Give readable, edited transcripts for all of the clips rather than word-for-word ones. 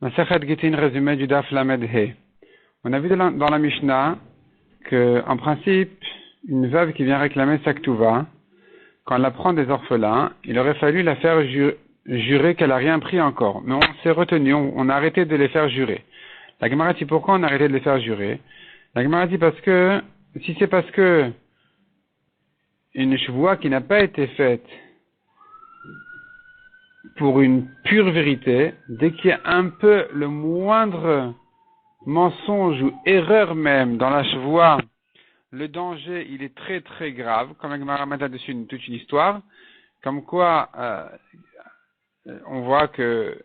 Masechet Gittin, résumé du Daf Lamed He. On a vu dans la Mishnah que, en principe, une veuve qui vient réclamer sa Ktuva, quand elle apprend des orphelins, il aurait fallu la faire jurer qu'elle n'a rien pris encore. Mais on s'est retenu, on a arrêté de les faire jurer. La Gemara dit pourquoi on a arrêté de les faire jurer? La Gemara dit si c'est parce que une chevoie qui n'a pas été faite pour une pure vérité, dès qu'il y a un peu le moindre mensonge ou erreur même dans la chevoie, le danger, il est très très grave, comme la Gemara met là-dessus toute une histoire, comme quoi on voit que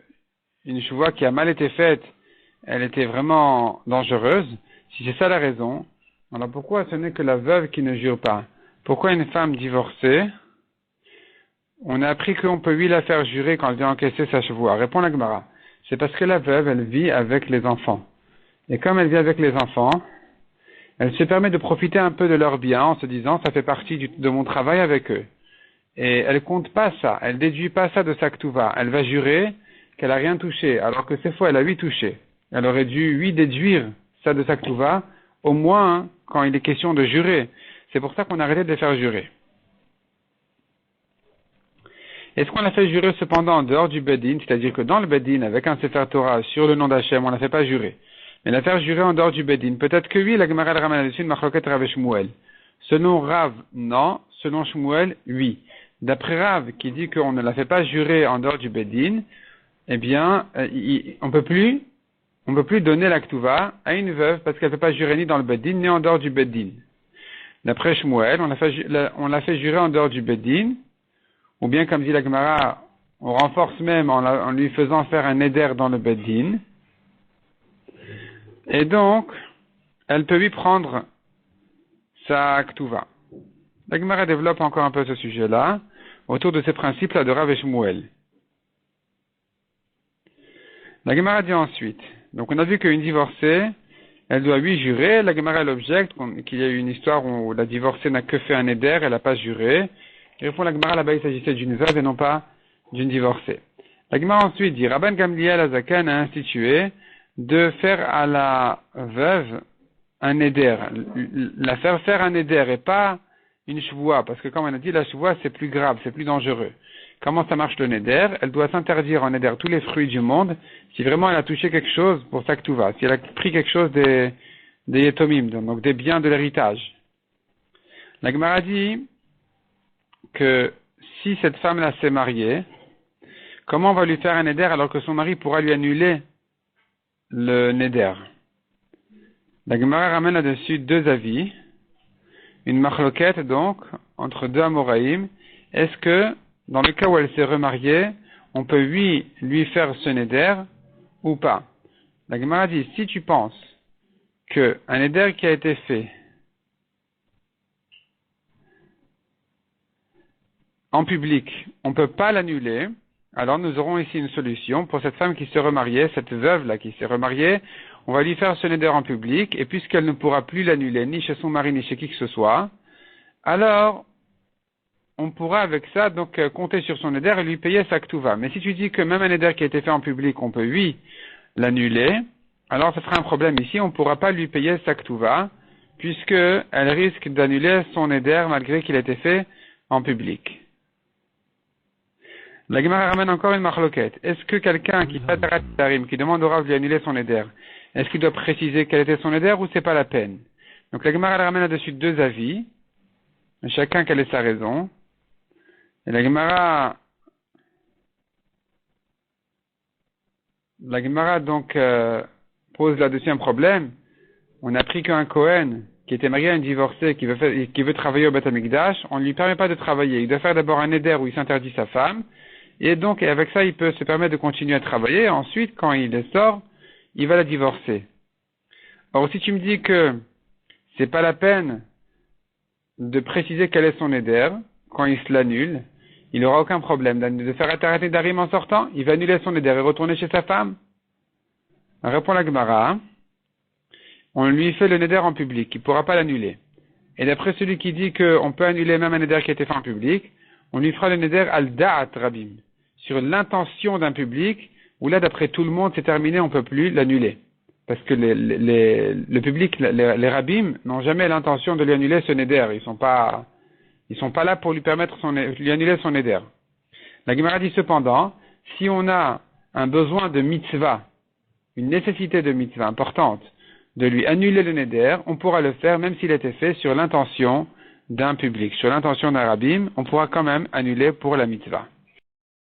une chevoie qui a mal été faite, elle était vraiment dangereuse. Si c'est ça la raison, alors pourquoi ce n'est que la veuve qui ne jure pas? Pourquoi une femme divorcée, on a appris qu'on peut lui la faire jurer quand elle vient encaisser sa chevoie? Répond la Gemara. C'est parce que la veuve, elle vit avec les enfants. Et comme elle vit avec les enfants, elle se permet de profiter un peu de leur bien en se disant, ça fait partie de mon travail avec eux. Et elle compte pas ça, elle déduit pas ça de sa Ktuva. Elle va jurer qu'elle a rien touché, alors que ces fois elle a 8 touché. Elle aurait dû déduire ça de sa Ktuva, au moins quand il est question de jurer. C'est pour ça qu'on a arrêté de les faire jurer. Est-ce qu'on l'a fait jurer cependant en dehors du Bedin, c'est-à-dire que dans le Bedin, avec un Sefer Torah sur le nom d'Hachem, on ne la fait pas jurer. Mais la faire jurer en dehors du Bedin, peut-être que oui, la Gemara le ramène dessus, Machloket Rav et Shmuel. Selon Rav, non. Selon Shmuel, oui. D'après Rav, qui dit qu'on ne la fait pas jurer en dehors du Bedin, eh bien, on peut plus donner la Ktuva à une veuve parce qu'elle ne peut pas jurer ni dans le Bedin, ni en dehors du Bedin. D'après Shmuel, on l'a fait jurer en dehors du Bedin, ou bien, comme dit la Gemara, on renforce même en lui faisant faire un éder dans le Bedin. Et donc, elle peut lui prendre sa Ktuva. La Gemara développe encore un peu ce sujet-là, autour de ces principes-là de Rav et Shmuel. La Gemara dit ensuite, donc on a vu qu'une divorcée, elle doit lui jurer. La Gemara elle objecte qu'il y a eu une histoire où la divorcée n'a que fait un éder, elle n'a pas juré. Il répond la Gemara là-bas, il s'agissait d'une veuve et non pas d'une divorcée. La Gemara ensuite dit, Rabban Gamliel Azakan a institué de faire à la veuve un éder, la faire faire un éder et pas une chevoie, parce que comme on a dit, la chevoie c'est plus grave, c'est plus dangereux. Comment ça marche le néder? Elle doit s'interdire en néder tous les fruits du monde si vraiment elle a touché quelque chose pour sa ktuva, si elle a pris quelque chose des yetomim, donc des biens de l'héritage. La Gemara dit que si cette femme-là s'est mariée, comment on va lui faire un néder alors que son mari pourra lui annuler le néder? La Gemara ramène là-dessus deux avis, une machloquette donc, entre deux amoraïm. Est-ce que, dans le cas où elle s'est remariée, on peut lui faire ce néder ou pas? La Gemara dit, si tu penses qu'un néder qui a été fait en public, on ne peut pas l'annuler, alors nous aurons ici une solution pour cette femme qui s'est remariée, cette veuve-là qui s'est remariée, on va lui faire ce néder en public, et puisqu'elle ne pourra plus l'annuler, ni chez son mari, ni chez qui que ce soit, alors, on pourra avec ça, donc, compter sur son néder et lui payer sa ktuva. Mais si tu dis que même un néder qui a été fait en public, on peut l'annuler, alors ce sera un problème ici, on ne pourra pas lui payer sa ktuva, puisqu'elle risque d'annuler son néder malgré qu'il ait été fait en public. La Gemara ramène encore une machloquette. Est-ce que quelqu'un qui demande au Rav de lui annuler son éder, est-ce qu'il doit préciser quel était son éder ou c'est pas la peine? Donc la Gemara ramène là-dessus deux avis, chacun quelle est sa raison. Et la Gemara donc pose là-dessus un problème. On a appris qu'un Kohen qui était marié à une divorcée qui veut travailler au Beth Amikdash, on ne lui permet pas de travailler. Il doit faire d'abord un éder où il s'interdit sa femme. Et donc, avec ça, il peut se permettre de continuer à travailler. Et ensuite, quand il sort, il va la divorcer. Or, si tu me dis que c'est pas la peine de préciser quel est son éder, quand il se l'annule, il n'aura aucun problème de faire arrêter d'arim en sortant. Il va annuler son éder et retourner chez sa femme. Répond la Gemara. On lui fait le néder en public, il ne pourra pas l'annuler. Et d'après celui qui dit qu'on peut annuler même un néder qui a été fait en public, on lui fera le néder al da'at rabim, sur l'intention d'un public, où là, d'après tout le monde, c'est terminé, on peut plus l'annuler. Parce que le public, les rabbim, n'ont jamais l'intention de lui annuler ce neder. Ils sont pas là pour lui permettre lui annuler son neder. La Gemara dit cependant, si on a un besoin de mitzvah, une nécessité de mitzvah importante, de lui annuler le neder, on pourra le faire même s'il était fait sur l'intention d'un public. Sur l'intention d'un rabbin, on pourra quand même annuler pour la mitzvah.